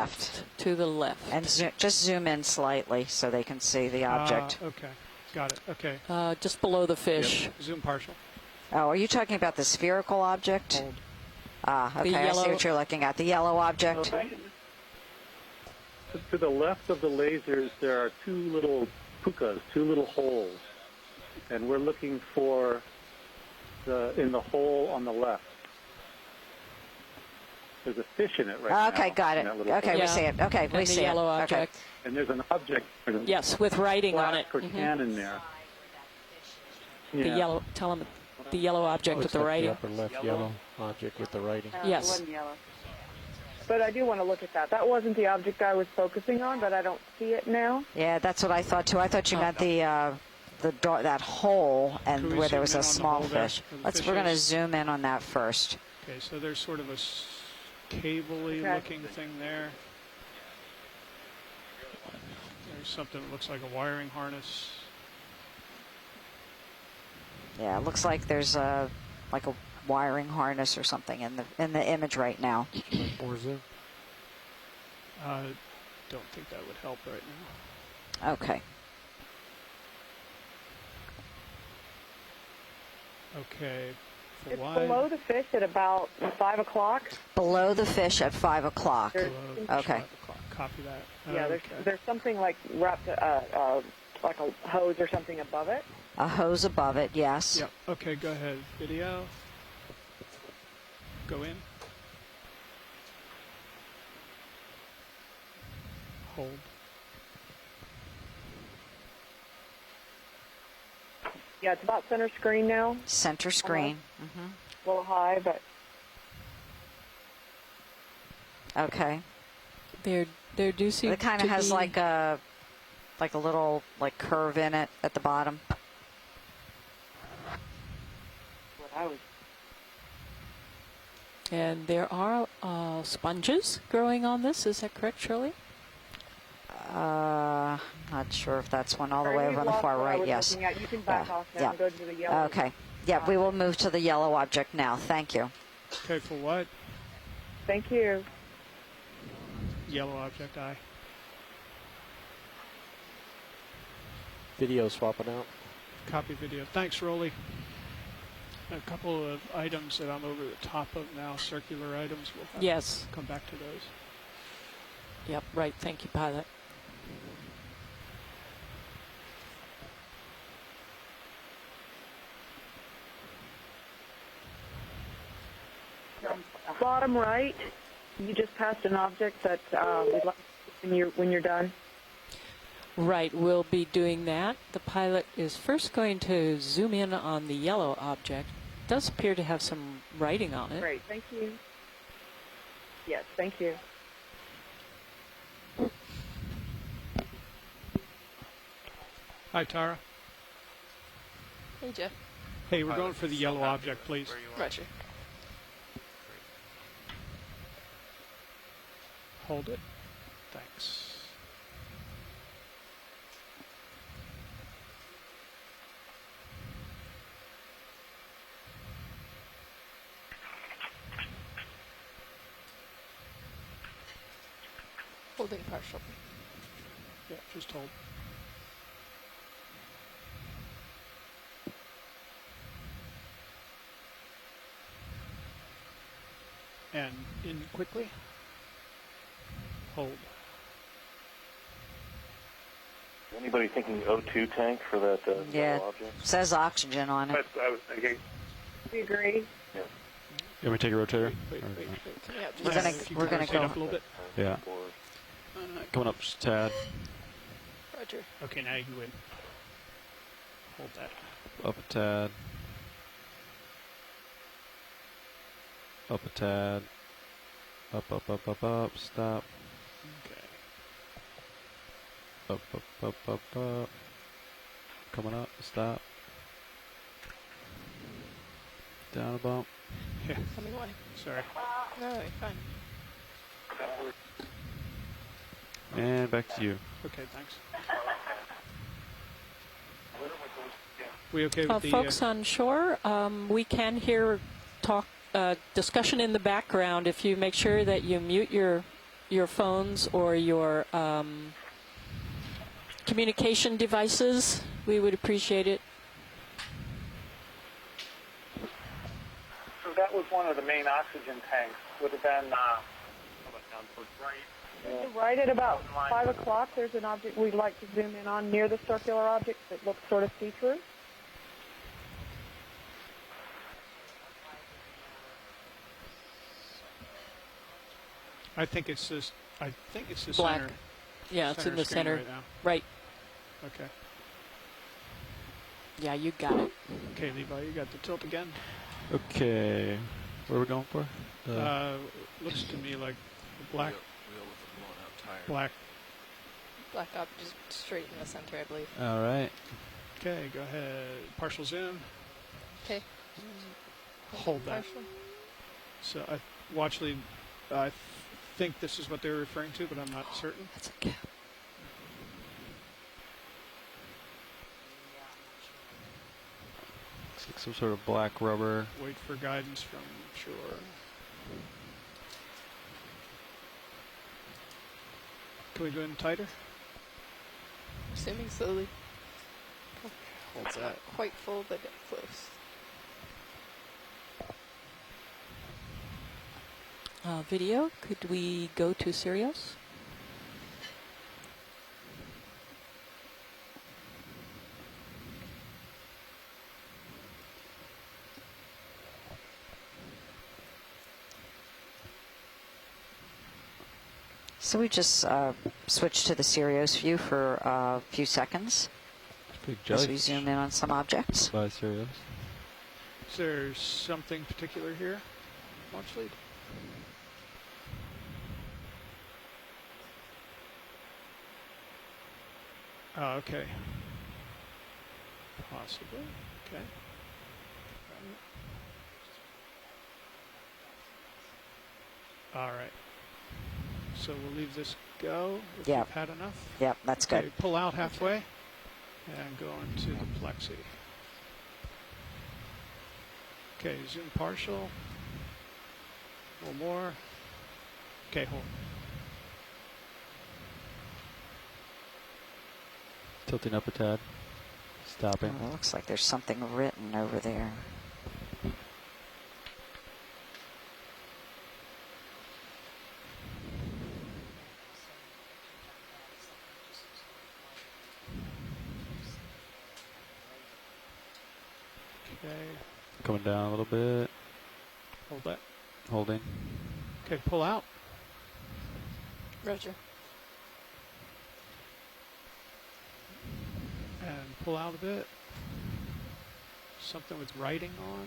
left. To the left. And just zoom in slightly so they can see the object. Okay, got it. Okay. Just below the fish. Yep. Zoom partial. Oh, are you talking about the spherical object? Hold. Okay, I see what you're looking at. The yellow object. To the left of the lasers, there are two little pukas, two little holes. And we're looking for in the hole on the left. There's a fish in it right now. Okay, got it. Okay, we see it. Okay, we see it. The yellow object. Okay. And there's an object. Yes, with writing on it. Or can in there. The yellow. Tell them the yellow object with the writing. The upper left yellow object with the writing. Yes. But I do want to look at that. That wasn't the object I was focusing on, but I don't see it now. Yeah, that's what I thought too. I thought you meant that hole and where there was a small fish. We're going to zoom in on that first. Okay, so there's sort of a cable-y looking thing there. There's something that looks like a wiring harness. Yeah, it looks like there's like a wiring harness or something in the image right now. Don't think that would help right now. Okay. Okay. It's below the fish at about 5 o'clock. Below the fish at 5 o'clock. Okay. 5 o'clock. Copy that. Yeah, there's something like wrapped, like a hose or something above it. A hose above it, yes. Yep. Okay, go ahead. Video. Go in. Hold. Yeah, it's about center screen now. Center screen. A little high, but okay. There do seem it kind of has like a little curve in it at the bottom. what I was. And there are sponges growing on this. Is that correct, Shirley? Not sure if that's one all the way over on the far right. Yes. You can back off now and go to the yellow. Okay. Yeah, we will move to the yellow object now. Thank you. Okay, for what? Thank you. Yellow object eye. Video swapping out. Copy video. Thanks, Rolly. A couple of items that I'm over the top of now, circular items. We'll have Yes. to come back to those. Yep, right. Thank you, pilot. Bottom right, you just passed an object that we'd like to see when you're done. Right, we'll be doing that. The pilot is first going to zoom in on the yellow object. It does appear to have some writing on it. Great, thank you. Yes, thank you. Hi, Tara. Hey, Jeff. Hey, we're going for the yellow object, please. Roger. Hold it. Thanks. Holding partial. Yeah, just hold. And in quickly. Hold. Anybody thinking O2 tank for that Yeah, object? says oxygen on it. I was thinking. We agree. Yeah. You want me to take a rotator? Can we have We're gonna go. Up a little bit. Yeah. Coming up just a tad. Roger. Okay, now you win. Hold that. Up a tad. Up a tad. Up, up, up, up, up. Stop. Okay. Up, up, up, up, up. Coming up. Stop. Down a bump. Yeah, Coming away. sorry. No, you're fine. And back to you. Okay, thanks. We okay with the... Folks on shore, we can hear discussion in the background. If you make sure that you mute your your phones or your communication devices, we would appreciate it. So that was one of the main oxygen tanks. Would have been Right at about 5 o'clock, there's an object we'd like to zoom in on near the circular object that looks sort of see-through. I think it's this. I think it's the Black. center. Yeah, it's in the screen center. right now. Right. Okay. Yeah, you got it. Okay, Levi, you got the tilt again. Okay. Where are we going for? Looks to me like the black. Black. Black object is straight in the center, I believe. All right. Okay, go ahead. Partial zoom. Okay. Hold that. Partial. So watch lead. I think this is what they were referring to, but I'm not certain. That's a cap. Looks like some sort of black rubber. Wait for guidance from shore. Can we go in tighter? Assuming slowly. Hold It's not quite full, but close. Video, could we go to Sirius? So we just switched to the Sirius view for a few seconds Big as we jelly zoom in on some objects. by Sirius. Is there something particular here? Watch lead. Oh, okay. Possibly. Okay. All right. So we'll leave this go if Yep. you've had enough. Yep, that's Okay, good. pull out halfway and go into the plexi. Okay, zoom partial. A little more. Okay, hold. Tilting up a tad. Stopping. Oh, it looks like there's something written over there. Okay, Coming down a little bit. hold that. Holding. Okay, pull out. Roger. And pull out a bit. Something with writing on.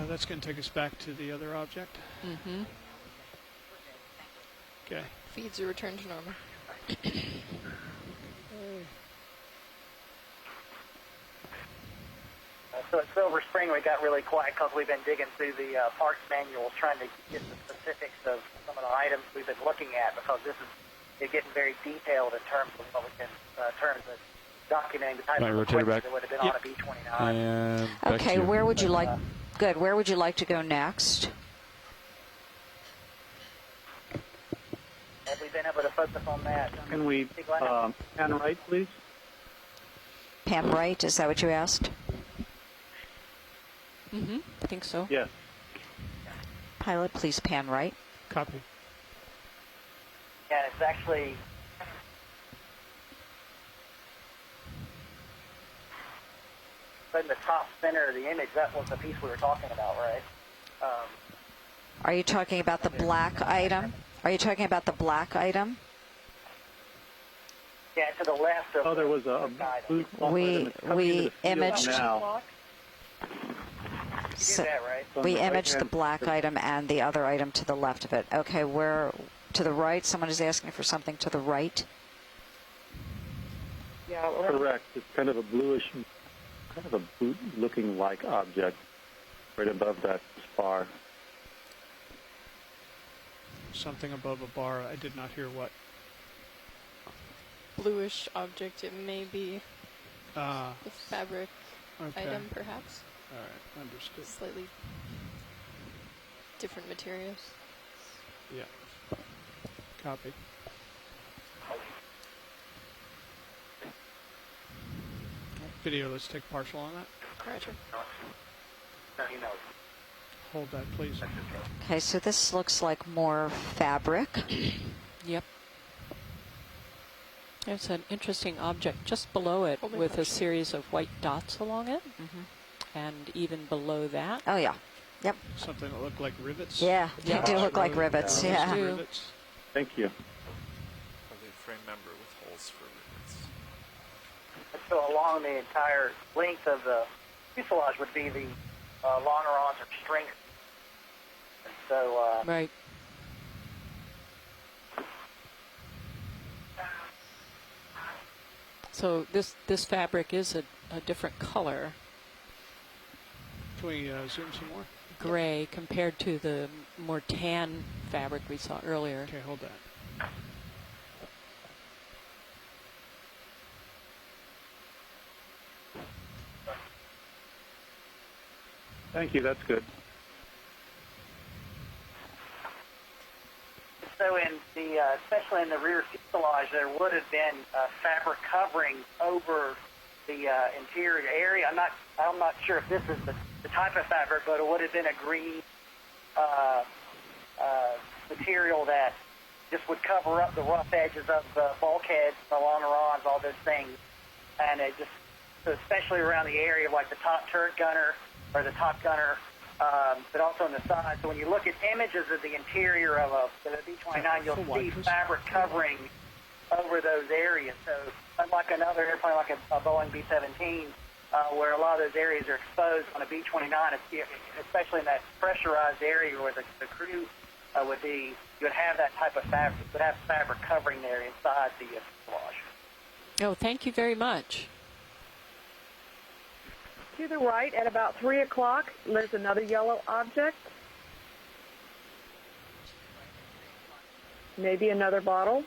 That's going to take us back to the other object. Mm-hmm. Okay. Feeds are returned to normal. So at Silver Spring, we got really quiet because we've been digging through the parks manuals trying to get the specifics of some of the items we've been looking at, because it's getting very detailed in terms of what we can, terms of documenting the type Might of rotate her equipment back. that would have been on a B-29. And back Okay, to you. where would you like? Good. Where would you like to go next? Have we been able to focus on that? Can we pan right, please? Pan right? Is that what you asked? Mm-hmm. I think so. Yes. Pilot, please pan right. Copy. And it's actually in the top center of the image. That was the piece we were talking about, right? Are you talking about the black item? Are you talking about the black item? Yeah, to the left of Oh, there was a blue cloth item that's coming into the field imaged- now. You did that, right? On We the imaged the right-hand black item and the other item to the left of it. Okay, where to the right? Someone is asking for something to the right. Yeah, Correct. It's kind of a bluish, kind of a boot-looking like object right above that spar. Something above a bar. I did not hear what. Bluish object. It may be Ah, the fabric okay. item, perhaps. All right, understood. Slightly Different materials. Yeah. Copy. Video, let's take partial on that. Roger. Hold that, please. Okay, so this looks like more fabric. Yep. There's an interesting object just below it Hold my with a partial. series of white dots along it. Mhm. And even below that. Oh, yeah. Yep. Something that looked like rivets. Yeah, they do look like rivets. Those Yeah. are do. rivets. Thank you. Probably a frame member with holes for rivets. So along the entire length of the fuselage would be the longerons or strings. And so Right. So this fabric is a different color, Can we zoom some more? gray, compared to the more tan fabric we saw earlier. Okay, hold that. Thank you. That's good. so in the especially in the rear fuselage, there would have been fabric covering over the interior area. I'm not sure if this is the type of fabric, but it would have been a green material that just would cover up the rough edges of the bulkheads, the longerons, all those things, and it just so especially around the area of like the top turret gunner or the top gunner. But also on the side. So when you look at images of the interior of a B-29, you'll see fabric covering over those areas. So unlike another airplane like a Boeing B-17, where a lot of those areas are exposed on a B-29, especially in that pressurized area where the crew would be, you would have that type of fabric, you would have fabric covering there inside the fuselage. Oh, thank you very much. To the right, at about 3 o'clock, there's another yellow object. Maybe another bottle.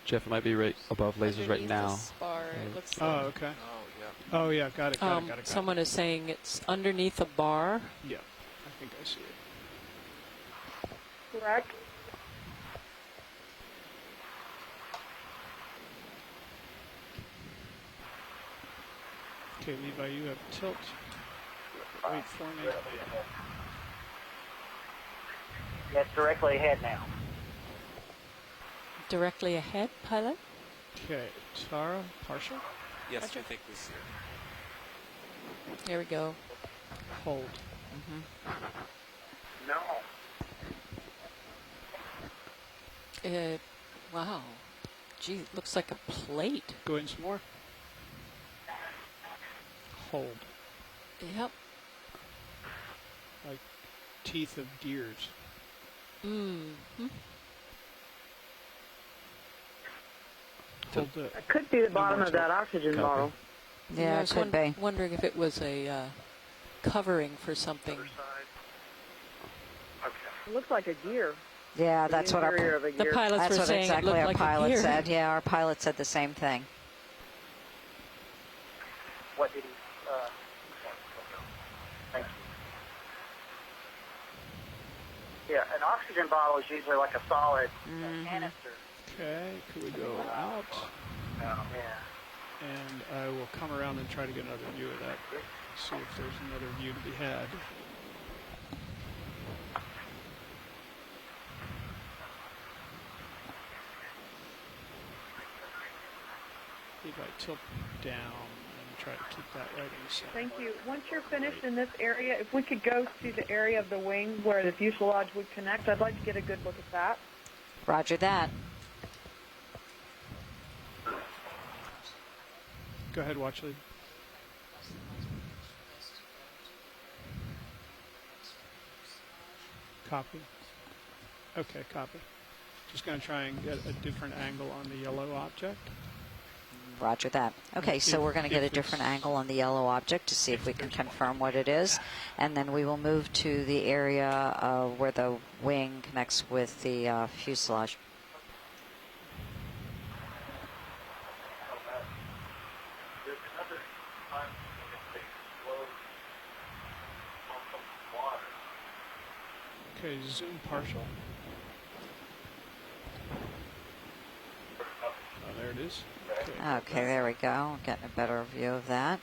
Jeff, it might be right above lasers right Underneath now. the spar, it looks Oh, like. okay. Oh, yeah. Oh, yeah, got it. Got it. Someone is saying it's underneath a bar. Yeah, I think I see it. Correct. Okay, Levi, you have tilt. Wait for me. That's directly ahead now. Directly ahead, pilot? Okay, Tara, partial, Yes, Roger. I think we see it. There we go. hold. No. Wow. Gee, it looks like a plate. Go in some more. Hold. Yep. Like teeth of deers. Mm-hmm. Hold it. It could be the bottom more of that tilt. oxygen Copy. bottle. Yeah, I it was could be. wondering if it was a covering for something. It looks like a gear. Yeah, The that's what our interior of a The gear. pilots that's were what saying it exactly looked our like a pilot gear. said. Yeah, our pilot said the same thing. What did he? Thank you. Yeah, an oxygen bottle is usually like a solid canister. Okay, could we go out? Yeah. And I will come around and try to get another view of that. See if there's another view to be had. If I tilt down and try to keep that right in the center. Thank you. Once you're finished in this area, if we could go to the area of the wing where the fuselage would connect, I'd like to get a good look at that. Roger that. Go ahead, watch lead. Copy. Okay, copy. Just going to try and get a different angle on the yellow object. Roger that. Okay, so we're going to get a different angle on the yellow object to see if we can confirm what it is. And then we will move to the area where the wing connects with the fuselage. Okay, zoom partial. Oh, there it is. Okay, there we go. Getting a better view of that.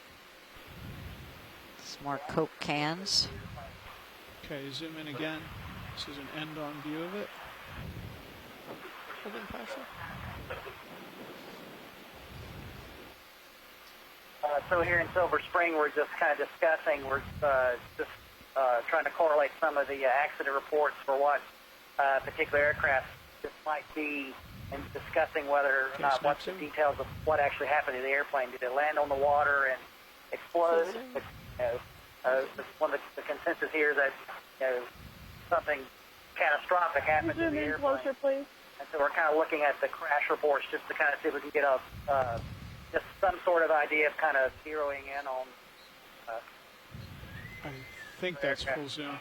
Some more Coke cans. Okay, zoom in again. This is an end-on view of it. Holding partial. So here in Silver Spring, we're just kind of discussing, we're just trying to correlate some of the accident reports for what particular aircraft this might be, and discussing whether or not what's the details of what actually happened to the airplane. Did it land on the water and explode? One of the consensus here is that something catastrophic happened to the airplane. Closer, please. And so we're kind of looking at the crash reports just to kind of see if we can get a just some sort of idea of kind of zeroing in on. I think that's full zoom.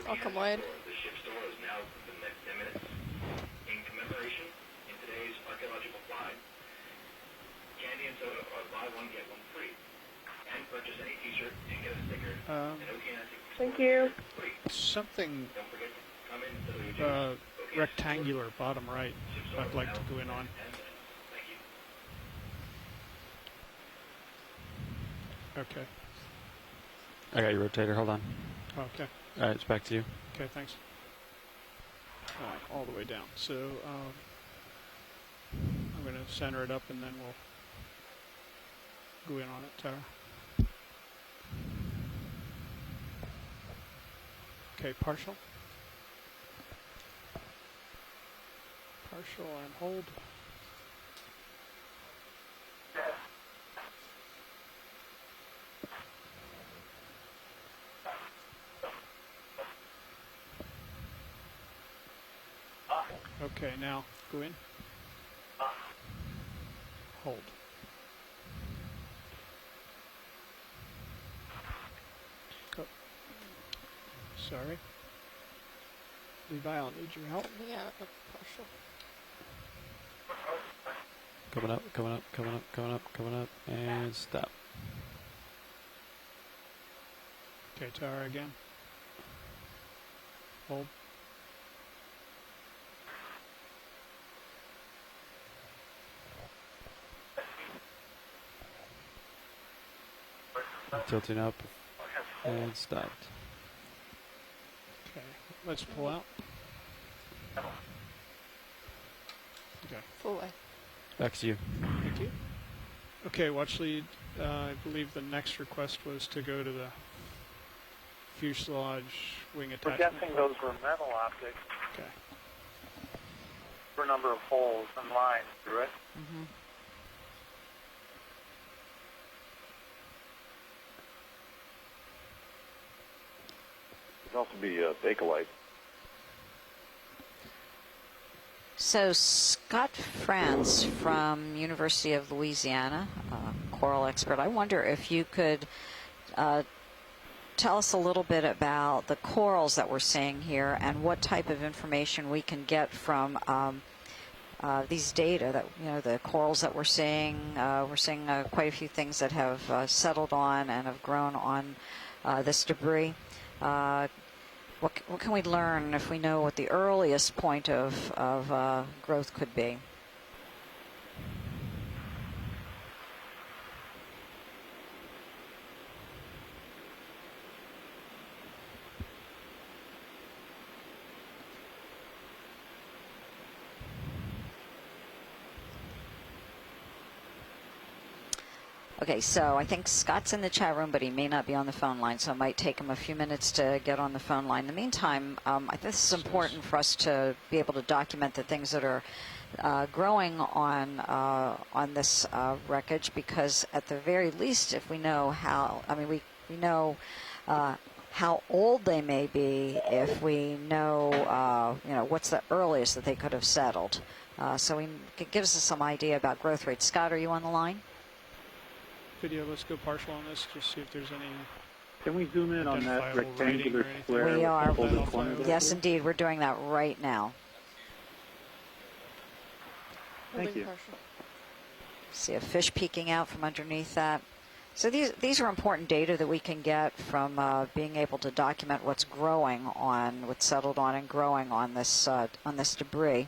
I'll come wide. The ship's door is now within the next 10 minutes. In commemoration, in today's archaeological fly, candy and soda are buy one, get one free. And purchase any t-shirt and get a sticker. An Okeanos Thank you. Something Don't forget to come in to rectangular, bottom right, I'd like to go in on. Thank you. Okay. I got your rotator. Hold on. Okay. All right, it's back to you. Okay, thanks. All the way down. So I'm going to center it up, and then we'll go in on it, Tara. Okay, partial. Partial and hold. Okay, now go in. Hold. Oh. Sorry. Levi, I'll need your help. Yeah, partial. Coming up, coming up, coming up, coming up, coming up, and stop. Okay, Tara again. Hold. Tilting up, and stopped. Okay, let's pull out. Okay, Full way. Back to you. thank you. Okay, watch lead. I believe the next request was to go to the fuselage wing We're attachment. guessing those were metal objects Okay. for a number of holes and lines through it. Mm-hmm. Could also be Bakelite. So Scott Franz from University of Louisiana, coral expert, I wonder if you could tell us a little bit about the corals that we're seeing here and what type of information we can get from these data that, the corals that we're seeing. We're seeing quite a few things that have settled on and have grown on this debris. What can we learn if we know what the earliest point of growth could be? Okay, so I think Scott's in the chat room, but he may not be on the phone line, so it might take him a few minutes to get on the phone line. In the meantime, I think this is important for us to be able to document the things that are growing on this wreckage, because at the very least, if we know how, we know how old they may be, if we know, what's the earliest that they could have settled. So it gives us some idea about growth rates. Scott, are you on the line? Video, let's go partial on this, just see if there's any. Can we zoom in on that Identifiable writing rectangular or anything? square? We with are. the golden corner there? Yes, indeed. We're doing that right now. Thank Holding you. partial. See a fish peeking out from underneath that. So these are important data that we can get from being able to document what's growing on, what's settled on and growing on this debris,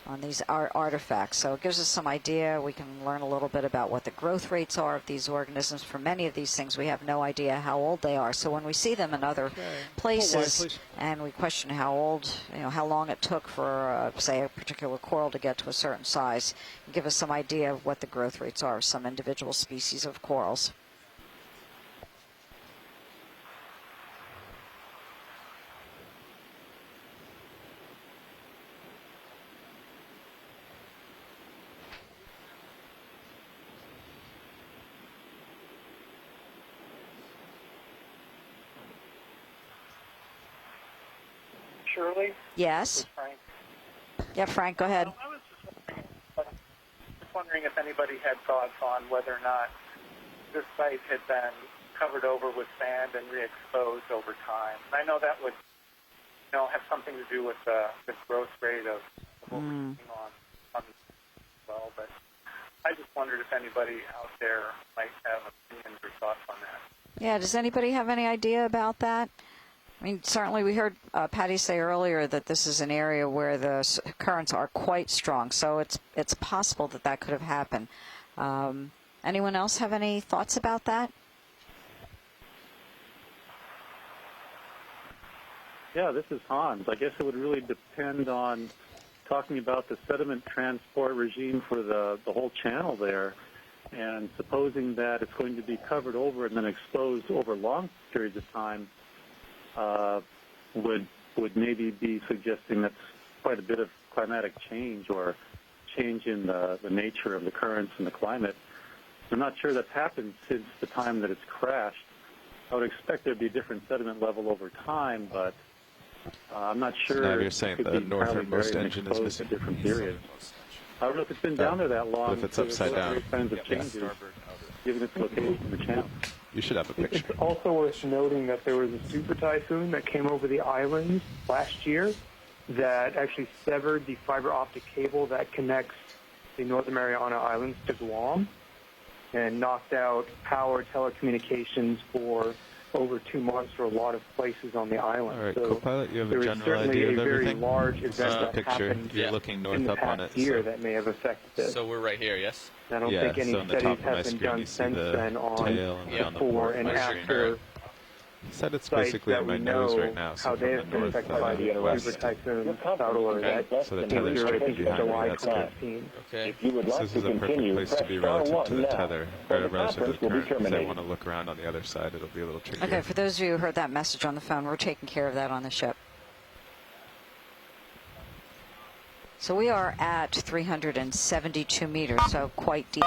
on these artifacts. So it gives us some idea. We can learn a little bit about what the growth rates are of these organisms. For many of these things, we have no idea how old they are. So when we see them in other places and we question how old, how long it took for, say, a particular coral to get to a certain size, give us some idea of what the growth rates are of some individual species of corals. Shirley? Yes. Frank. Yeah, Frank, go ahead. I was just wondering if anybody had thoughts on whether or not this site had been covered over with sand and re-exposed over time. I know that would, have something to do with the growth rate of what we're seeing on the well, but I just wondered if anybody out there might have opinions or thoughts on that. Yeah, does anybody have any idea about that? I mean, certainly we heard Patty say earlier that this is an area where the currents are quite strong, so it's possible that could have happened. Anyone else have any thoughts about that? Yeah, this is Hans. I guess it would really depend on talking about the sediment transport regime for the whole channel there, and supposing that it's going to be covered over and then exposed over long periods of time, would maybe be suggesting that's quite a bit of climatic change or change in the nature of the currents and the climate. I'm not sure that's happened since the time that it's crashed. I would expect there'd be a different sediment level over time, but I'm not sure. So now you're saying the northernmost engine is missing? At different periods. I don't know if it's been down there that long. But if it's upside down, kinds of changes, given its location in the channel. You should have a picture. It's also worth noting that there was a super typhoon that came over the islands last year that actually severed the fiber optic cable that connects the Northern Mariana Islands to Guam and knocked out power telecommunications for over 2 months for a lot of places on the island. All right, so co-pilot, you have there a is general certainly idea of a very everything? large event that picture. happened You're looking north in the up on past it. year that may have affected this. So we're right here, yes? I don't Yeah, think any so on the top studies of my have been screen, done you see since the then on tail and on the before board and of my screen. after He said it's sites basically that on my we nose know right now, so how from they the have been north affected by the west. super typhoon Saudor that So the hit tether here, I strip think, behind me, July that's good. 2015. Okay. If you would So like this to is a perfect continue, place to press be star relative to one the now. tether, Or or the relative to the conference will be current, because I terminated. want to look around on the other side. It'll be a little trickier. Okay, for those of you who heard that message on the phone, we're taking care of that on the ship. So we are at 372 meters, so quite deep.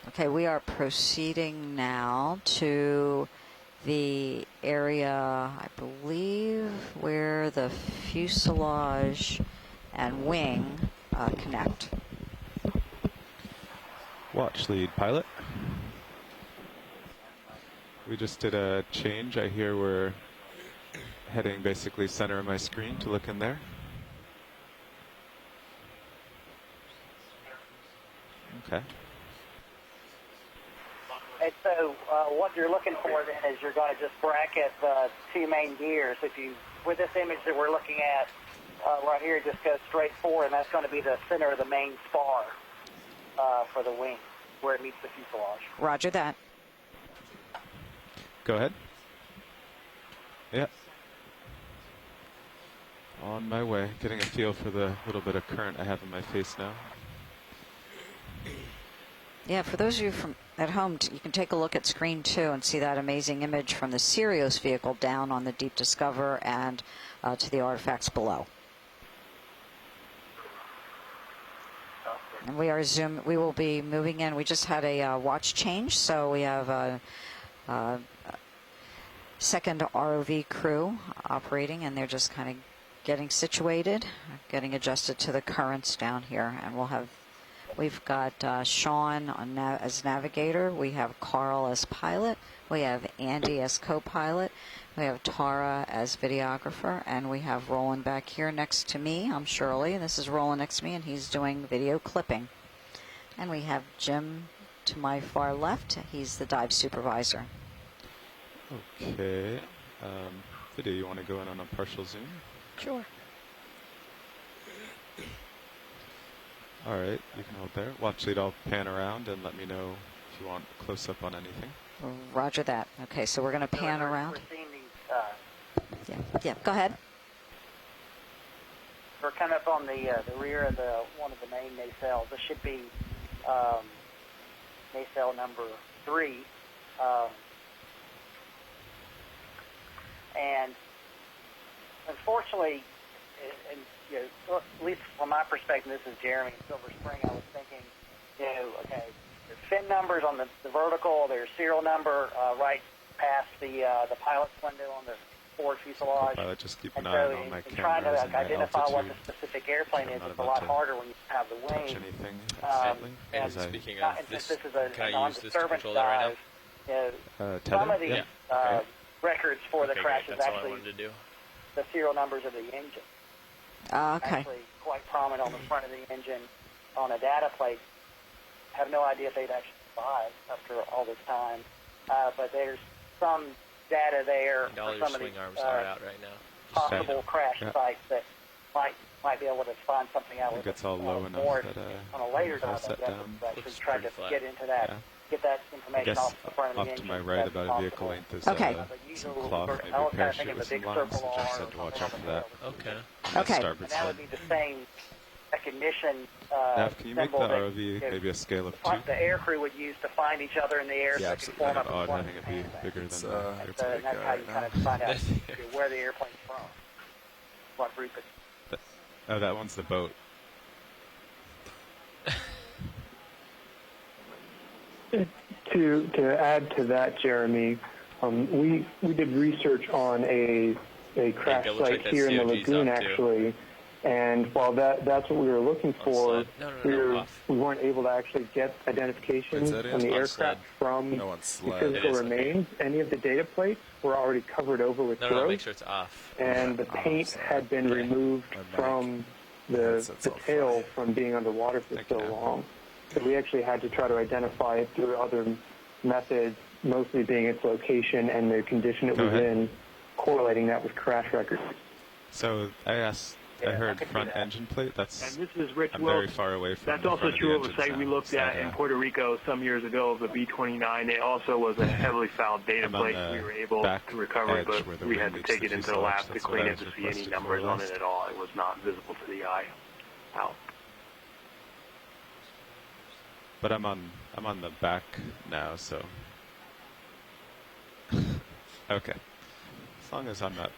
Okay, we are proceeding now to the area, I believe, where the fuselage and wing connect. Watch lead pilot. We just did a change. I hear we're heading basically center of my screen to look in there. Okay. And so what you're looking for then is you're going to just bracket the two main gears. If you, with this image that we're looking at right here, just go straight forward, and that's going to be the center of the main spar for the wing, where it meets the fuselage. Roger that. Go ahead. Yeah. On my way, getting a feel for the little bit of current I have in my face now. Yeah, for those of you from at home, you can take a look at screen 2 and see that amazing image from the Sirius vehicle down on the Deep Discover and to the artifacts below. And we will be moving in. We just had a watch change, so we have a second ROV crew operating, and they're just kind of getting situated, getting adjusted to the currents down here, and we've got Sean as navigator. We have Carl as pilot. We have Andy as co-pilot. We have Tara as videographer. And we have Roland back here next to me. I'm Shirley, and this is Roland next to me, and he's doing video clipping. And we have Jim to my far left. He's the dive supervisor. Okay. Video, you want to go in on a partial zoom? Sure. All right, you can hold there. Watch it all pan around and let me know if you want close up on anything. Roger that. Okay, so we're going to pan around. We're seeing these, Yeah, go ahead. we're kind of on the rear of one of the main nacelles. This should be nacelle number 3. And unfortunately, and at least from my perspective, this is Jeremy in Silver Spring, I was thinking, okay, there's fin numbers on the vertical, there's serial number right past the pilot's window on the forward fuselage. Pilot, just keep an and eye so on my in trying to cameras and my identify what altitude. the specific airplane is, I'm it's not a lot about to harder when you have the touch wing. anything accidentally. And As I- Speaking and of since this, this is a can I use this to non-disturbance control that right dive, now? some of tether? these Yeah. records for the Okay, crash great. is That's all I actually wanted to do. the serial numbers of the engine. Okay. Actually quite prominent on the front of the engine on a data plate. Have no idea if they'd actually survived after all this time. But there's some data there And all for your some of swing these arms are out right now. possible crash Yeah. sites that might be able to find something out I with think it's all low enough more that on a later if I dive. set I guess down, actually looks tried pretty to flat. get into that, Yeah. get that I information guess off the front of the off engine. to my if right that's about a possible. vehicle length is Okay. some cloth, maybe I a was kind of parachute thinking with the big some lines, circle which I R said or to watch something out for that. Okay. On the Okay. starboard And that would side. be the same recognition Nav, can you make the symbol that ROV maybe a scale of 2? the air crew would use to find each other in the air. Yeah, so they could absolutely. form Kind of up a odd squad having it be and bigger It's, than the and airplane. so that's how you kind of find out where the airplane's from, what group it's. Oh, that one's the boat. To add to that, Jeremy, we did research on a crash it looks site like that here in the COG's lagoon, up, too. actually. And while that's what we were looking for, No, off. we weren't able to actually get identification Is that it? on the On aircraft from No, on the sled. physical It is, okay. remains. Any of the data plates were already covered over with No, growth, make sure it's off. and the paint sorry. had been removed My mic. from the Headset's all tail funny. from being underwater for Thank so you. long. So we actually had to try to identify it through other methods, mostly being its location and the condition it Go was ahead. in, correlating that with crash records. So I heard front engine plate. That's And this is Rich I'm very Wilson. far away from That's the also front of true the of a engines site we now. looked So, at in Puerto Rico some years ago of the B-29. It also was a heavily fouled data I'm on plate. the We were able back to recover it, edge but where the we wing had to meets take the it into the fuselage. lab to That's what clean I it was to see any requested numbers for on last. it at all. It was not visible to the eye. Out. But I'm on the back now, so okay. As long as I'm not.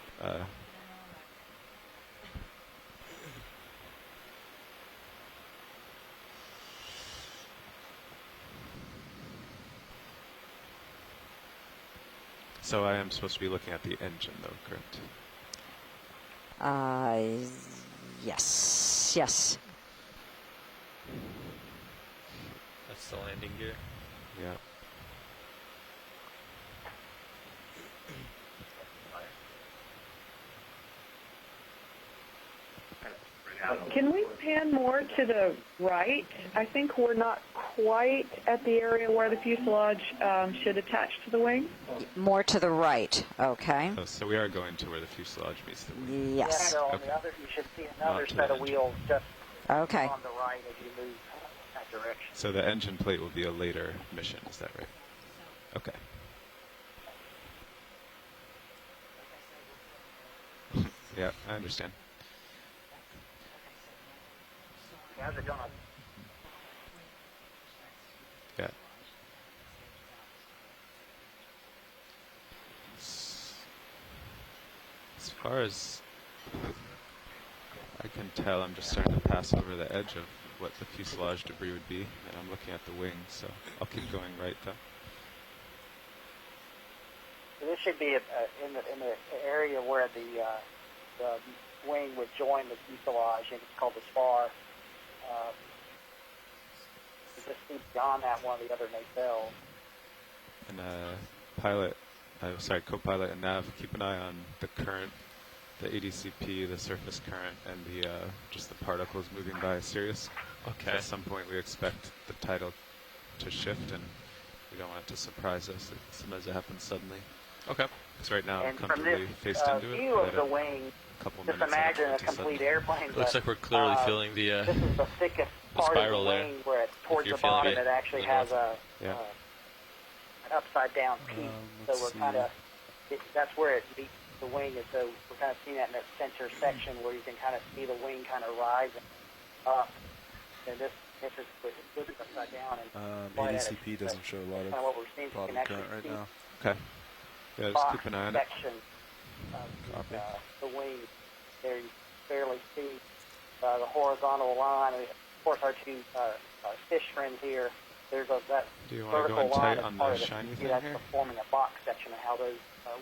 So I am supposed to be looking at the engine, though, correct? Yes. That's the landing gear. Yeah. Can we pan more to the right? I think we're not quite at the area where the fuselage should attach to the wing. More to the right. Okay. Oh, so we are going to where the fuselage meets the wing. Yeah, Yes. so on Okay. the other, you should see another Not to set the of engine. wheels just Okay. on the right as you move that direction. So the engine plate will be a later mission, is that right? Okay. Yeah, I understand. How's it going? Yeah. As far as I can tell, I'm just starting to pass over the edge of what the fuselage debris would be, and I'm looking at the wing, so I'll keep going right though. So this should be in the area where the wing would join the fuselage, and it's called the spar. Just see beyond that one of the other nacelles. And co-pilot and nav, keep an eye on the current, the ADCP, the surface current, and the just the particles moving by Sirius. Okay. At some point, we expect the tidal to shift, and we don't want it to surprise us. Sometimes it happens suddenly. Okay. Because right now I'm And from comfortably this faced into it. view but of the wing, couple just minutes and imagine it a went to complete sudden. airplane. Looks but, like we're clearly feeling the this is the thickest the part of the spiral there. wing where towards you're the feeling bottom it it actually to the has north. an upside down peak. So let's we're kind of, that's where it meets the wing. And so we're kind of seeing that in that center section where you can kind of see the wing kind of rising up. And this is upside down. And ADCP doesn't show a lot of kind of what we're seeing. You bottom can actually current right see now. Okay. Yeah, just box keep an eye on it. section of Copy. the wing. There you barely see the horizontal line. Of course, our two fish friends here. There's that Do you want to go vertical in line tight as on part the of it. shiny You see thing that's here? forming a box section of how those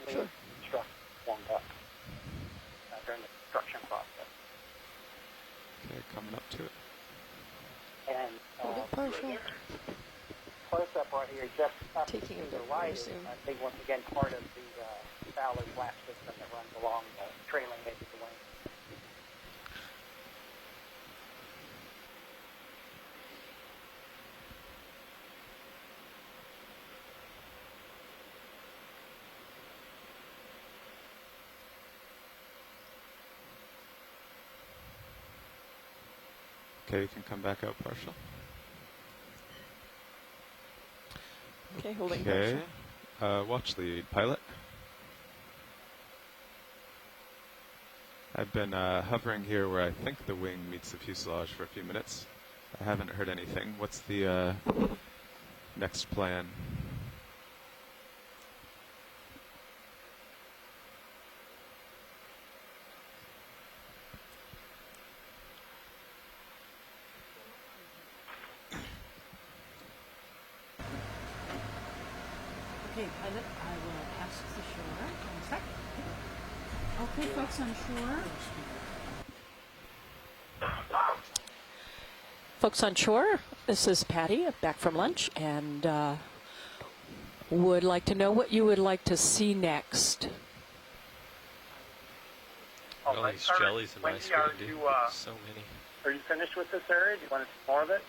wing structures formed up during the construction process. Okay, coming up to it. And close up right here, just up Taking to a the bit right, more is zoom. I think once again part of the Fowler flat system that runs along the trailing edge of the wing. Okay, you can come back out partial. Okay, holding Okay. partial. Watch lead, pilot. I've been hovering here where I think the wing meets the fuselage for a few minutes. I haven't heard anything. What's the next plan? Okay, pilot, I will pass the shore. One sec. Okay, folks on shore. Folks on shore, this is Patty, back from lunch, and would like to know what you would like to see next. All these jellies in my screen, dude. So many. Are you finished with this area? Do you want to see more of it?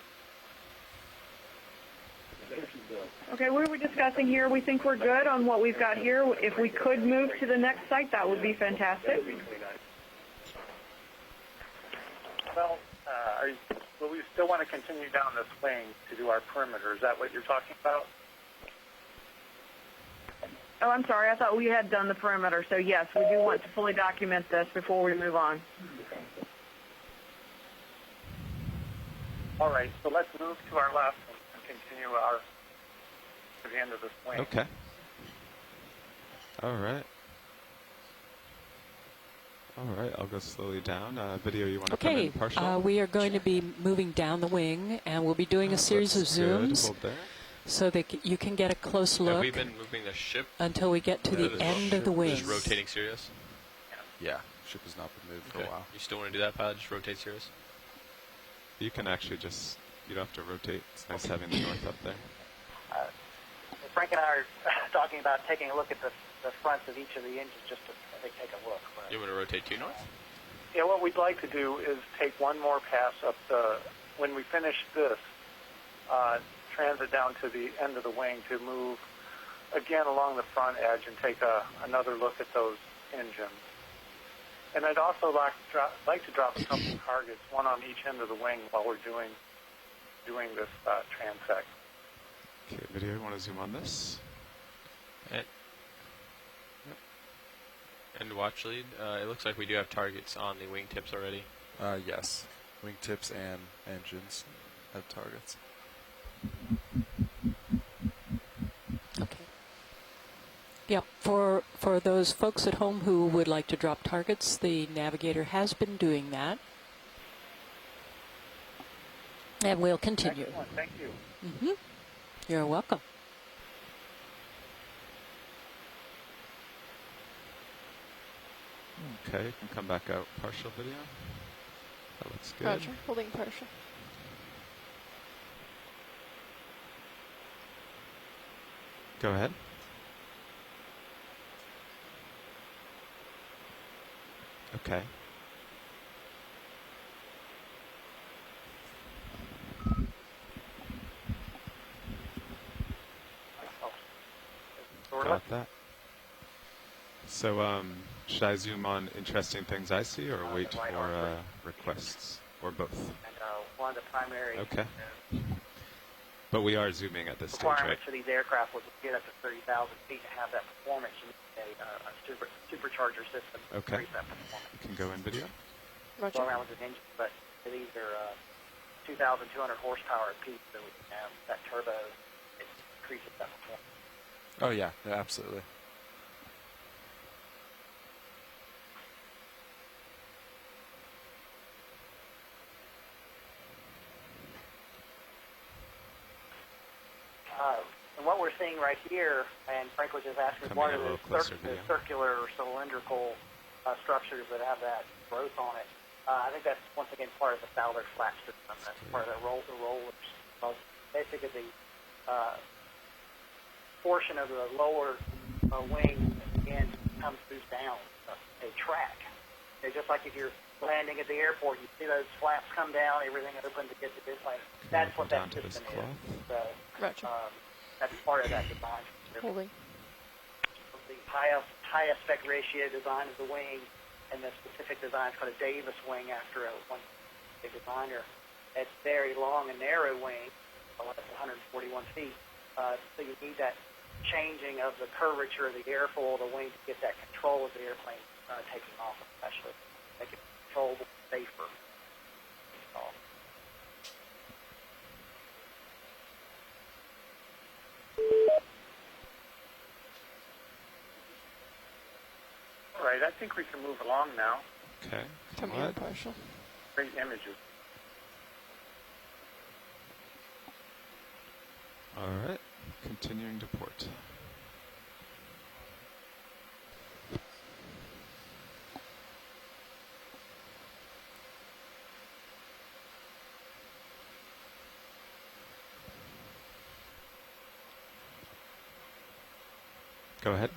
Okay, what are we discussing here? We think we're good on what we've got here. If we could move to the next site, that would be fantastic. Well, will we still want to continue down this wing to do our perimeter? Is that what you're talking about? Oh, I'm sorry. I thought we had done the perimeter. So, yes, we do want to fully document this before we move on. All right, so let's move to our left and continue to the end of this wing. Okay. All right. All right, I'll go slowly down. Video, you want to come Okay, in partial? we are going to be moving down the wing, and we'll be doing a series of Looks good. zooms Hold there. so that you can get a close Have look we been moving the ship? until we get to the end of the wing. Just rotating Sirius? Yeah, ship has not been moved for a while. You still want to do that, pilot? Just rotate Sirius? You can actually just, you don't have to rotate. It's nice having the north up there. Frank and I are talking about taking a look at the fronts of each of the engines just to take a look. But You want to rotate due north? yeah, what we'd like to do is take one more pass up when we finish this, transit down to the end of the wing to move again along the front edge and take another look at those engines. And I'd also like to drop a couple of targets, one on each end of the wing while we're doing this transect. Okay, video, you want to zoom on this? And watch lead. It looks like we do have targets on the wingtips already. Yes. Wingtips and engines have targets. Okay. Yeah, for those folks at home who would like to drop targets, the navigator has been doing that. And we'll continue. Excellent, thank you. Mm-hmm. You're welcome. Okay, you can come back out partial video. That looks good. Roger, holding partial. Go ahead. Okay. So should I zoom on interesting things I see or wait for requests or both? And one of the primary Okay. But we are zooming at this stage, right? requirements for these aircraft was to get up to 30,000 feet to have that performance. You need a supercharger system to Okay. increase that performance. You can go in video. Go around with an engine, but these are 2,200 horsepower apiece, so we can have that turbo. It increases that performance. Oh yeah, absolutely. And what we're seeing right here, and Frank was just asking, what are the circular or cylindrical structures that have that growth on it? I think that's, once again, part of the Fowler flat system. That's part of the rollers. So basically, the portion of the lower wing, again, comes through down a track. It's just like if you're landing at the airport, you see those flaps come down, everything open to get to this place. That's what that system is. So, that's part of that design. Holding. The high aspect ratio design of the wing, and the specific design is called a Davis wing after one designer. It's very long and narrow wing, so it's 141 feet. So you need that changing of the curvature of the airfoil of the wing to get that control of the airplane taking off, especially make it controllable, safer. All right, I think we can move along now. Okay. Come here, partial. Great images. All right. Continuing to port. Go ahead.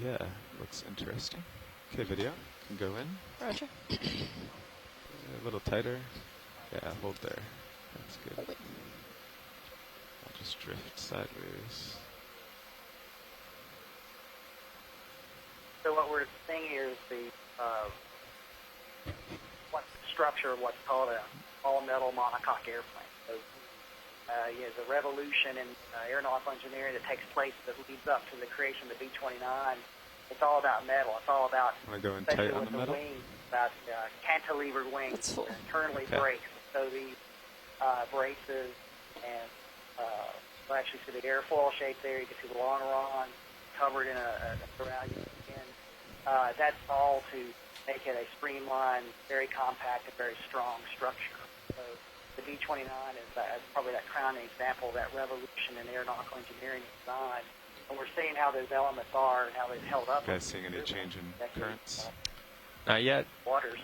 Yeah, looks interesting. Okay, video. Can go in. Roger. A little tighter. Yeah, hold there. That's good. I'll just drift sideways. So what we're seeing here is the structure of what's called an all-metal monocoque airplane. So there's a revolution in aeronautical engineering that takes place that leads up to the creation of the B-29. It's all about metal. It's all about, Want to go in tight on the metal? Wings, about cantilevered wings, internally braced. So these braces and you actually see the airfoil shape there. You can see the long run covered in a Corralian skin. That's all to make it a streamlined, very compact, and very strong structure. So the B-29 is probably that crowning example of that revolution in aeronautical engineering design. And we're seeing how those elements are and how they've held up. You guys seeing any change in currents? Not yet. Waters.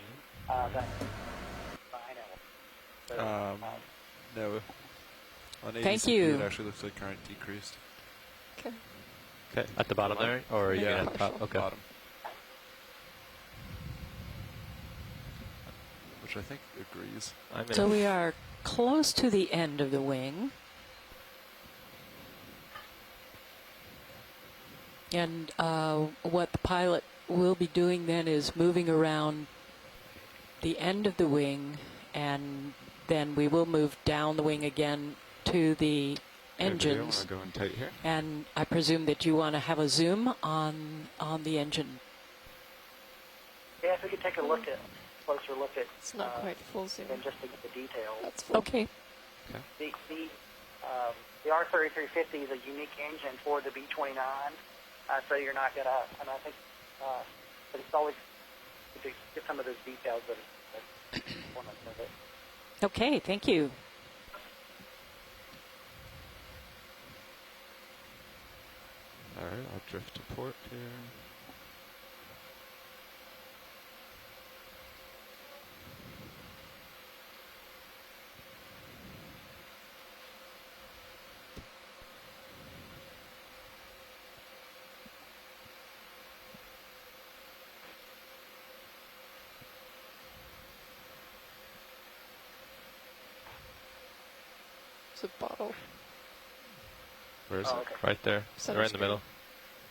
No. On Thank ADCP, you. It actually looks like current decreased. Okay. Okay. At the bottom there? Or are you Yeah, at the top? Okay. Bottom. Which I think agrees. So we are close to the end of the wing. And what the pilot will be doing then is moving around the end of the wing, and then we will move down the wing again to the engines. Go in tight here. And I presume that you want to have a zoom on the engine. Yeah, if we could take a closer look at. It's not quite full zoom. Than just the details. That's full. Okay. The R3350 is a unique engine for the B-29, so you're not going to, and I think, but it's always to get some of those details that performance of it. Okay, thank you. All right, I'll drift to port here. It's a bottle. Where is Oh, it? okay. Right there. Center Right in the screen. middle.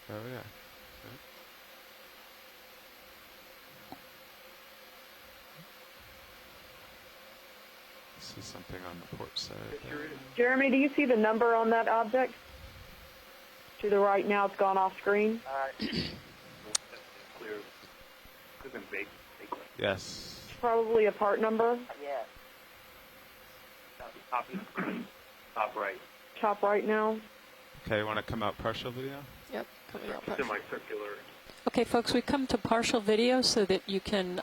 Oh, yeah. See something on the port side. Jeremy, do you see the number on that object? To the right now, it's gone off screen. Clear. Could have been baked. Yes. Probably a part number. Yeah. Top right. Top right now. Okay, you want to come out partial video? Yep, coming out partial. Semicircular. Okay, folks, we come to partial video so that you can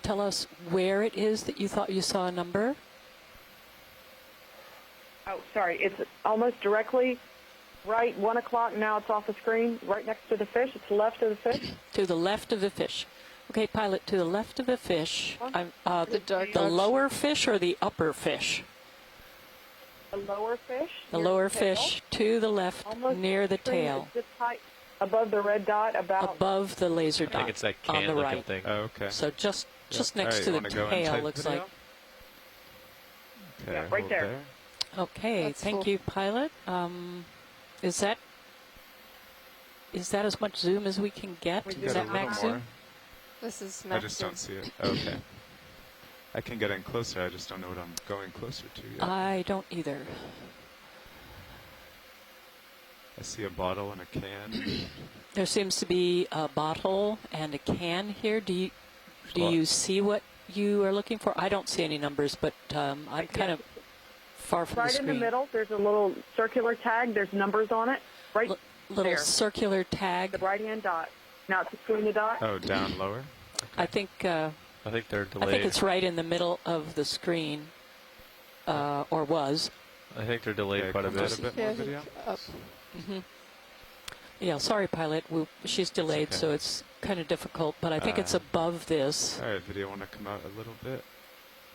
tell us where it is that you thought you saw a number. Oh, sorry. It's almost directly right. 1 o'clock. Now it's off the screen. Right next to the fish. It's left of the fish. To the left of the fish. Okay, pilot, to the left of the fish. The lower fish or the upper fish? The lower fish. The lower fish to the left, almost near the tail. Just high, above the red dot, about above the laser I dot. think it's that on the can-looking right. thing. Oh, okay. So just next All right, to you the wanna go and tail, type looks video? like. Okay, Yeah, right hold there. Okay, That's thank cool. you, pilot. Is that as much zoom as we can get? Get Is a that little max more. zoom? This is I max just zoom. don't see it. Okay. I can get in closer. I just don't know what I'm going closer to yet. I don't either. I see a bottle and a can. There seems to be a bottle and a can here. Do you see what you are looking for? I don't see any numbers, but I'm kind of far from right the screen. in the middle. There's a little circular tag. There's numbers on it. Right little there. circular tag. The right-hand dot. Now it's between the dot. Oh, down lower? I think they're delayed. I think it's right in the middle of the screen, or was. I think they're delayed quite a come out bit. a bit more video. Up. Yeah, sorry, pilot. She's delayed, okay. so it's kind of difficult. But I think it's above this. All right, video want to come out a little bit.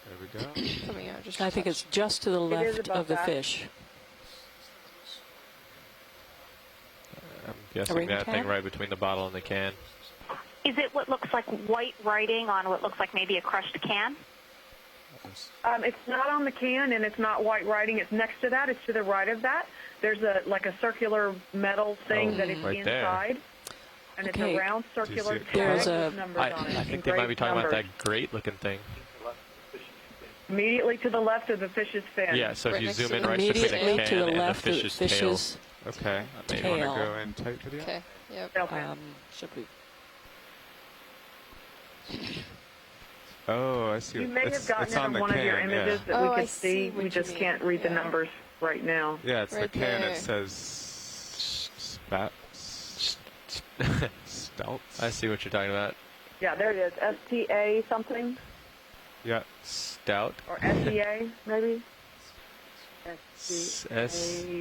There we go. Coming out just I think it's just to the It is left above of the that. fish. I'm guessing ring that can? thing right between the bottle and the can. Is it what looks like white writing on what looks like maybe a crushed can? It's not on the can, and it's not white writing. It's next to that. It's to the right of that. There's a circular metal thing that is right there. inside, and it's Okay. a round Do you circular see it? tag There's with a- numbers on it. I think they might be engraved talking about numbers. that grate-looking thing. Immediately to the left of the fish's fin. Yeah, so Right if you next zoom to in the- right between the Immediately can to the and left the of the fish's tail. fish's Okay. Do you tail. want to go in type video? Okay. Yep. Okay. should we? Oh, I see. You may have it's gotten it on on the one can, of your images yeah. that Oh, we I could see see. what We you just mean. can't read the Yeah. numbers right now. Yeah, it's Right the can. there. It says stouts. I see what you're talking about. Yeah, there it is. STA something Yeah. Stout. or SEA maybe.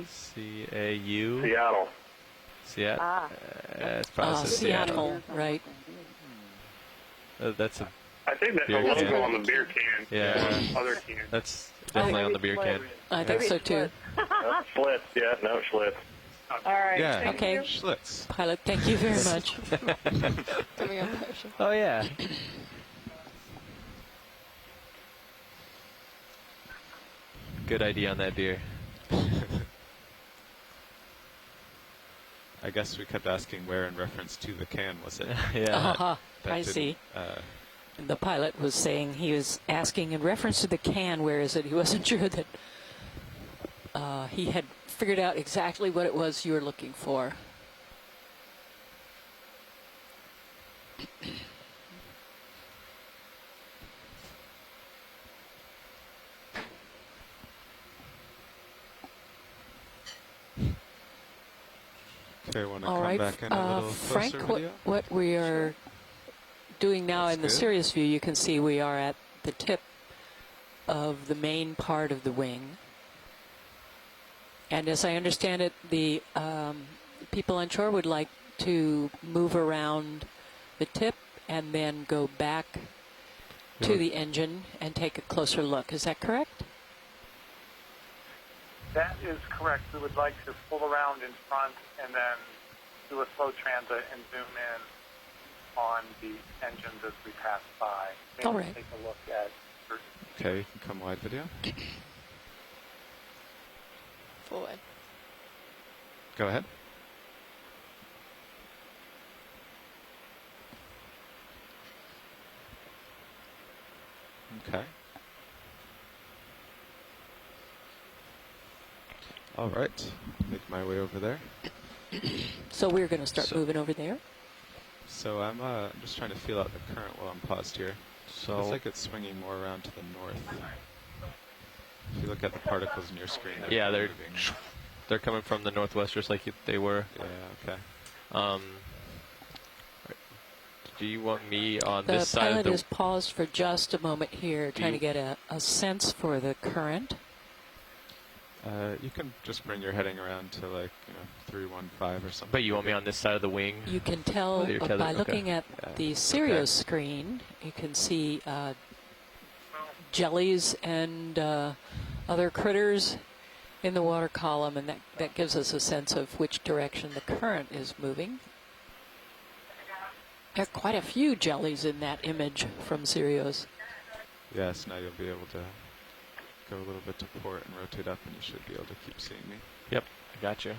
S-C-A-U. Seattle. Seattle. Ah. It's probably Seattle, right? That's a I think that's Beer a logo can. on the beer can. Yeah. Other can. That's definitely on the beer can. I think so too. Schlitz. Yeah, no, Schlitz. All right. Yeah. Thank Okay. you. Schlitz. Pilot, thank you very much. Coming out partial. Oh yeah. Good idea on that beer. I guess we kept asking where in reference to the can was it? Yeah. Uh-huh. That I didn't, see. The pilot was saying he was asking in reference to the can, where is it? He wasn't sure that he had figured out exactly what it was you were looking for. Okay, want to All come right, back in a little Frank, closer what, video? what we are doing now That's in the good. serious view, you can see we are at the tip of the main part of the wing. And as I understand it, the people on shore would like to move around the tip and then go back to the engine and take a closer look. Is that correct? That is correct. We would like to pull around in front and then do a slow transit and zoom in on the engines as we pass by. Maybe All right. take a look at certain. Okay, you can come wide video. Full wide. Go ahead. Okay. All right. Make my way over there. So we're going to start moving over there. So I'm just trying to feel out the current while I'm paused here. So looks like it's swinging more around to the north. If you look at the particles in your screen, yeah, they're they're coming from the northwest just like they were. Yeah. Okay. Do you want me on this side of The the... pilot is paused for just a moment here, trying to get a sense for the current. You can just bring your heading around to 315 or something. But you want me on this side of the wing? You can tell by looking at the Sirius screen, you can see jellies and other critters in the water column, and that gives us a sense of which direction the current is moving. There are quite a few jellies in that image from Sirius. Yes, now you'll be able to go a little bit to port and rotate up, and you should be able to keep seeing me. Yep, I got you.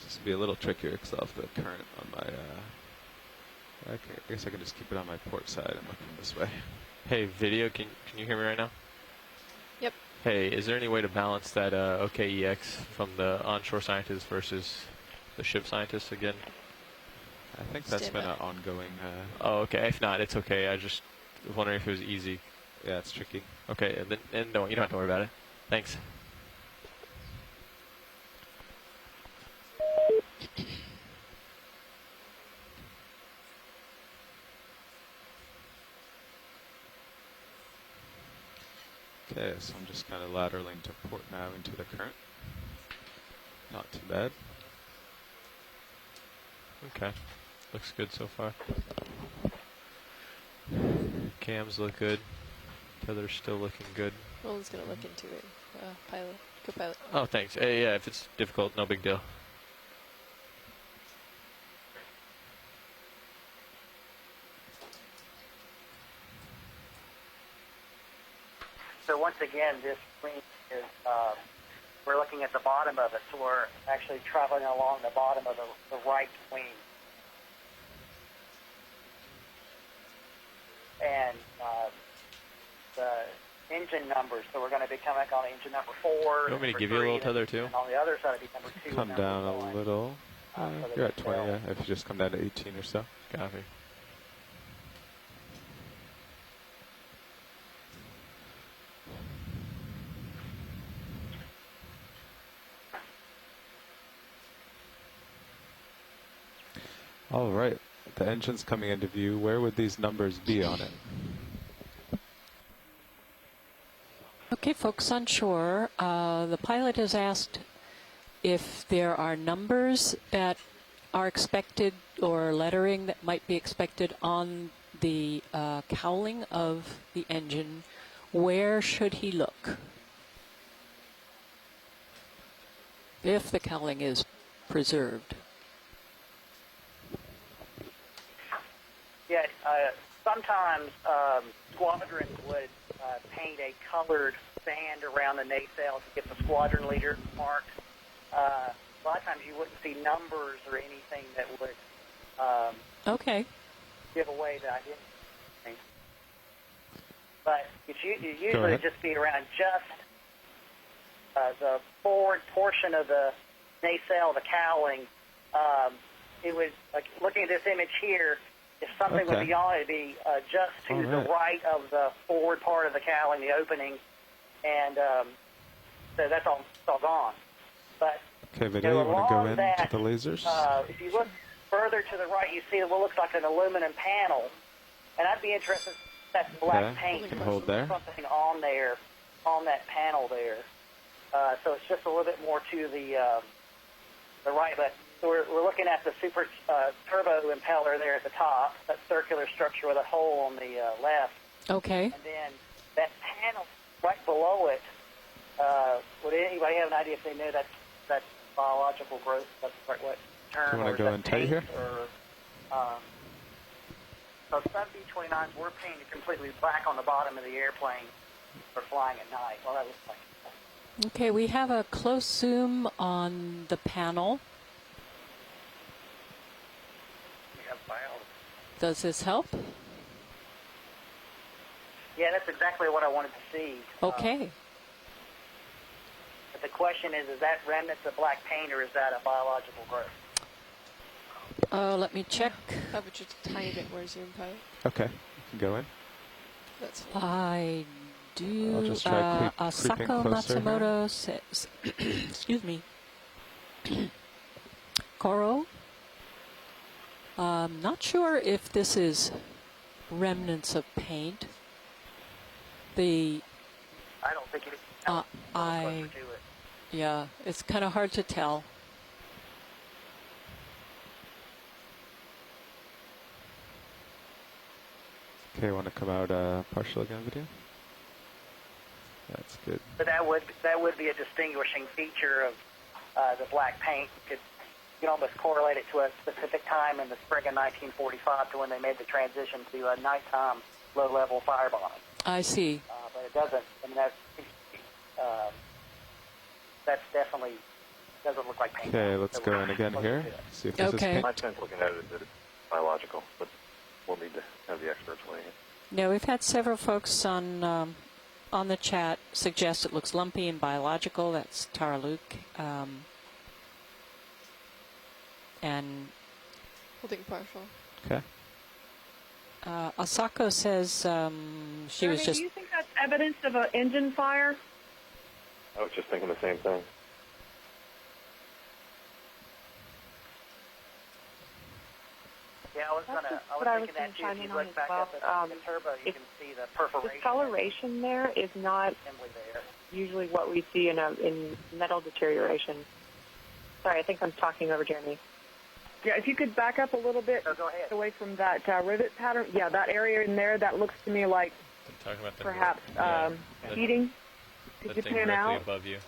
This will be a little trickier because I'll have the current on my... I guess I can just keep it on my port side and looking this way. Hey, video, can you hear me right now? Yep. Hey, is there any way to balance that OKEX from the onshore scientists versus the ship scientists again? I think that's been an ongoing... oh, okay. If not, it's okay. I just was wondering if it was easy. Yeah, it's tricky. Okay, then no, you don't have to worry about it. Thanks. Okay, so I'm just kind of lateraling to port now into the current. Not too bad. Okay, looks good so far. Cams look good. Tether's still looking good. Roland's gonna look into it. Pilot, co-pilot. Oh, thanks. Yeah, if it's difficult, no big deal. So once again, this screen is, we're looking at the bottom of it, so we're actually traveling along the bottom of the right wing. And the engine numbers, so we're going to be coming on engine number 4. You want me to give you a little tether too? And on the other side, it'll be number 2. Come down a little. You're at 20, yeah, if you just come down to 18 or so. Copy. All right, the engine's coming into view. Where would these numbers be on it? Okay, folks on shore, the pilot has asked if there are numbers that are expected or lettering that might be expected on the cowling of the engine. Where should he look if the cowling is preserved? Yeah, sometimes squadrons would paint a colored band around the nacelle to get the squadron leader marked. A lot of times you wouldn't see numbers or anything that would okay. give away the identity. But it usually just be around just the forward portion of the nacelle, the cowling. It would, like looking at this image here, if something would be on it, it'd be just to the right of the forward part of the cowling, the opening, and so that's all gone. But okay, video, you want to go into the lasers? If you look further to the right, you see what looks like an aluminum panel, and I'd be interested in that black paint. Hold there. Something on there, on that panel there. So it's just a little bit more to the right, but we're looking at the super turbo impeller there at the top, that circular structure with a hole on the left. Okay. And then that panel right below it, would anybody have an idea if they knew that's biological growth? That's the right term. You want to go in tight here? So some B-29s were painted completely black on the bottom of the airplane for flying at night. Well, that looks like it. Okay, we have a close zoom on the panel. Does this help? Yeah, that's exactly what I wanted to see. Okay. But the question is that remnants of black paint or is that a biological growth? Let me check. How about just a tiny bit more zoom, pilot? Okay, you can go in. That's I do. I'll just try creeping Asako closer here. Matsumoto says, excuse me, Koro. Not sure if this is remnants of paint. I don't think it is. Yeah, it's kind of hard to tell. Okay, want to come out partial again video? That's good. But that would be a distinguishing feature of the black paint. You could almost correlate it to a specific time in the spring of 1945 to when they made the transition to a nighttime low-level firebombing. I see. But it doesn't. I mean, that's definitely doesn't look like paint. Okay, let's go in again here. See if this is paint. My sense looking at it is that it's biological, but we'll need to have the experts weigh in. Yeah, we've had several folks on the chat suggest it looks lumpy and biological. That's Tara Luke. And holding partial. Okay. Asako says she was just. Do you think that's evidence of an engine fire? I was just thinking the same thing. Yeah, I was thinking that too. If you look back up at the turbo, you can see the perforation. Discoloration there is not usually what we see in metal deterioration. Sorry, I think I'm talking over Jeremy. Yeah, if you could back up a little bit away from that rivet pattern. Yeah, that area in there, that looks to me like perhaps heating. Could you pan out? Above you,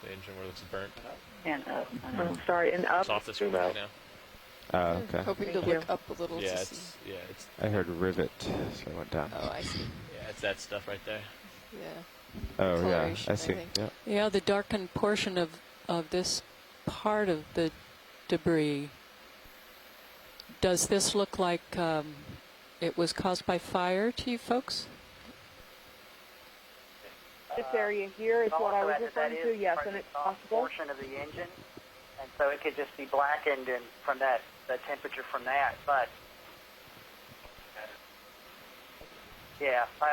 the engine where it looks burnt. And up. Oh, sorry, and up. It's off the screen right now. Okay. Hoping to look up a little to see. It's. I heard rivet, so I went down. Oh, I see. Yeah, it's that stuff right there. Yeah. Oh, yeah, I see. Yeah. Yeah, the darkened portion of this part of the debris. Does this look like it was caused by fire to you folks? This area here is what I was referring to, yes, and it's possible. Portion of the engine, and so it could just be blackened and from the temperature from that. But yeah, so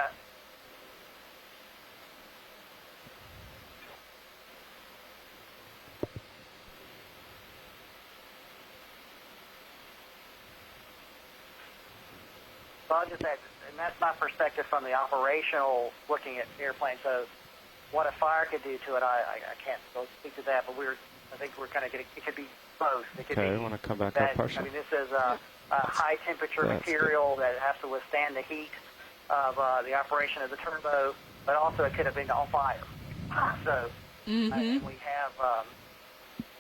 I'll just add, and that's my perspective from the operational looking at airplanes. So what a fire could do to it, I can't go speak to that, but I think we're kind of getting, it could be both. It could Okay, be I want to come back that, up partial. I mean, this is a high temperature material that has to withstand the heat of the operation of the turbo, but also it could have been on fire. So and we have,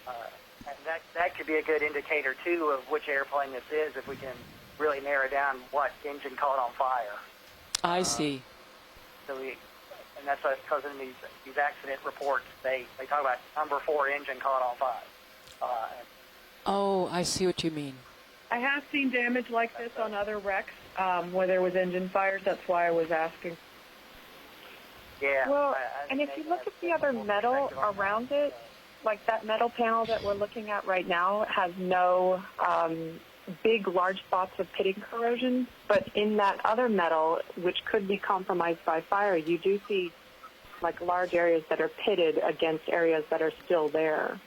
and that could be a good indicator too of which airplane this is if we can really narrow down what engine caught on fire. I see. So and that's because in these accident reports, they talk about number 4 engine caught on fire. Oh, I see what you mean. I have seen damage like this on other wrecks where there was engine fires. That's why I was asking. Yeah. Well, and if you look at the other metal around it, like that metal panel that we're looking at right now has no big, large spots of pitting corrosion. But in that other metal, which could be compromised by fire, you do see like large areas that are pitted against areas that are still there.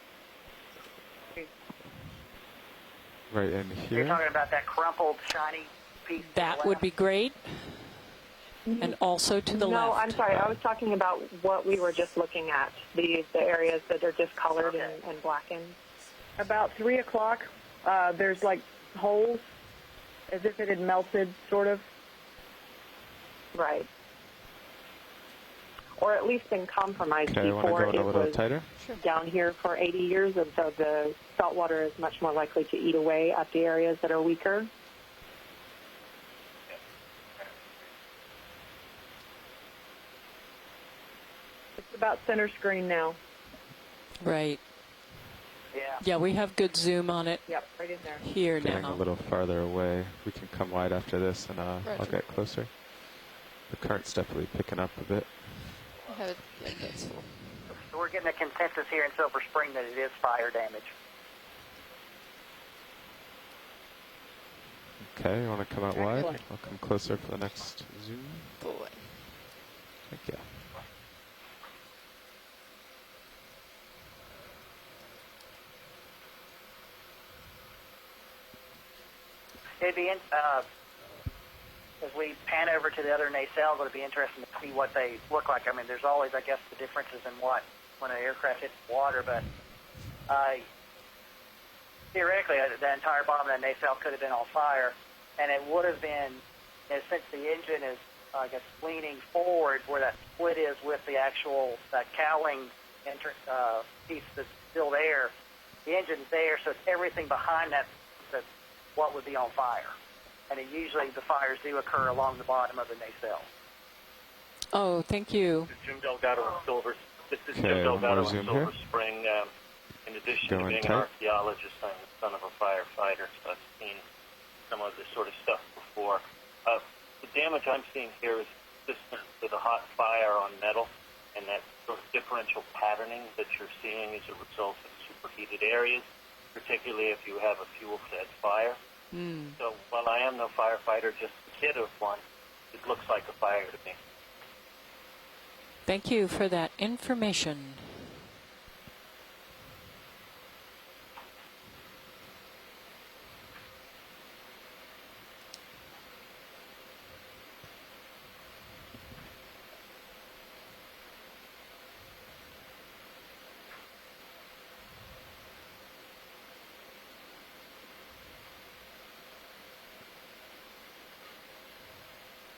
Right in here. You're talking about that crumpled, shiny piece. That would be great. And also to the left. No, I'm sorry. I was talking about what we were just looking at, the areas that are discolored and blackened. About 3 o'clock, there's like holes as if it had melted, sort of. Right. Or at least been compromised before it was down here for 80 years, and so the salt water is much more likely to eat away at the areas that are weaker. It's about center screen now. Right. Yeah, we have good zoom on it. Yep, right in there. Here Getting now. a little farther away. We can come wide after this, and I'll get closer. The current's definitely picking up a bit. I have it. Yeah, that's full. So we're getting a consensus here in Silver Spring that it is fire damage. Okay, you want to come out wide? Excellent. I'll come closer for the next zoom. Boy. Thank you. It'd be as we pan over to the other nacelles, it'll be interesting to see what they look like. I mean, there's always, I guess, the differences in what when an aircraft hits water, but theoretically, the entire bottom of that nacelle could have been on fire, and it would have been, since the engine is, I guess, leaning forward where that split is with the actual cowling piece that's still there. The engine's there, so it's everything behind that's what would be on fire. And usually the fires do occur along the bottom of the nacelle. Oh, thank you. Jim Delgado in Silver. This is Okay, Jim Delgado more in zoom Silver here. Spring. In addition Going to being tight. an archaeologist, I'm the son of a firefighter, so I've seen some of this sort of stuff before. The damage I'm seeing here is consistent with a hot fire on metal, and that sort of differential patterning that you're seeing is a result of superheated areas, particularly if you have a fuel-fed fire. So while I am no firefighter, just a kid of one, it looks like a fire to me. Thank you for that information.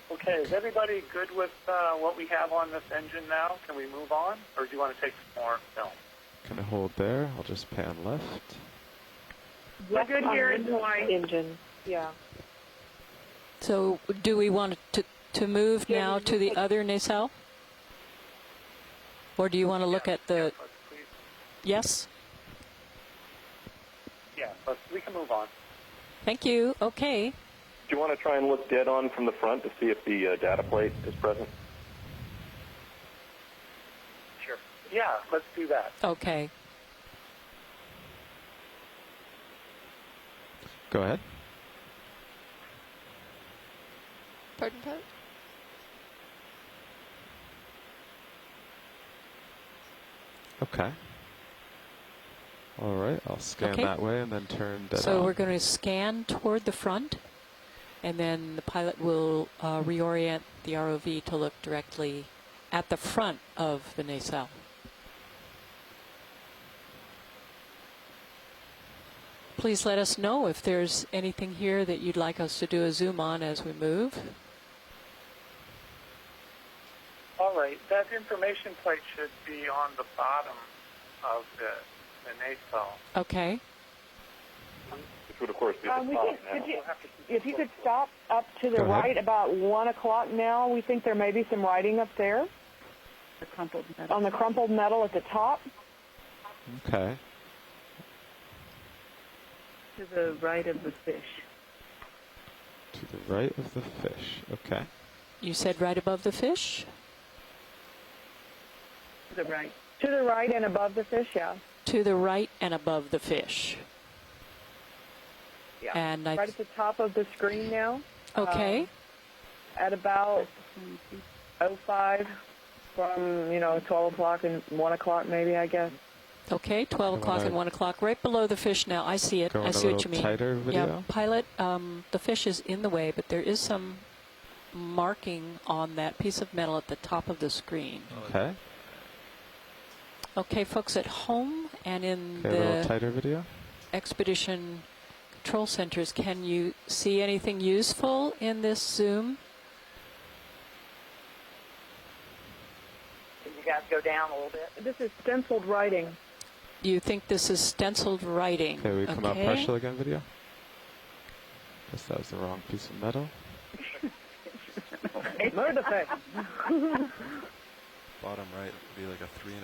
Okay, is everybody good with what we have on this engine now? Can we move on, or do you want to take some more film? Can I hold there? I'll just pan left. We're good here in Hawaii. Engine, yeah. So do we want to move now to the other nacelle? Or do you want to look at the... Yes? Yeah, we can move on. Thank you. Okay. Do you want to try and look dead on from the front to see if the data plate is present? Sure. Yeah, let's do that. Okay. Go ahead. Pardon, Pat? Okay. All right, I'll scan Okay. that way and then turn dead So on. we're going to scan toward the front, and then the pilot will reorient the ROV to look directly at the front of the nacelle. Please let us know if there's anything here that you'd like us to do a zoom on as we move. All right, that information plate should be on the bottom of the nacelle. Okay. Which would, of course, be at the top now. If you could stop up to the Go ahead. right about 1 o'clock now, we think there may be some writing up there. The crumpled metal. On the crumpled metal at the top. Okay. To the right of the fish. To the right of the fish. Okay. You said right above the fish? To the right. To the right and above the fish, yeah. To the right and above the fish. Yeah. And Right at the top of the screen now. Okay. At about 05 from, 12 o'clock and 1 o'clock maybe, I guess. Okay, 12 o'clock and 1 o'clock, right below the fish now. I see it. Go I in see a what you mean. little tighter video? Yeah, pilot, the fish is in the way, but there is some marking on that piece of metal at the top of the screen. Okay. Okay, folks at home and in Okay, a little the tighter video. expedition control centers, can you see anything useful in this zoom? Can you guys go down a little bit? This is stenciled writing. You think this is stenciled writing? Okay, we come out partial again video. Guess that was the wrong piece of metal. Murder face. Bottom right would be like a 3 and a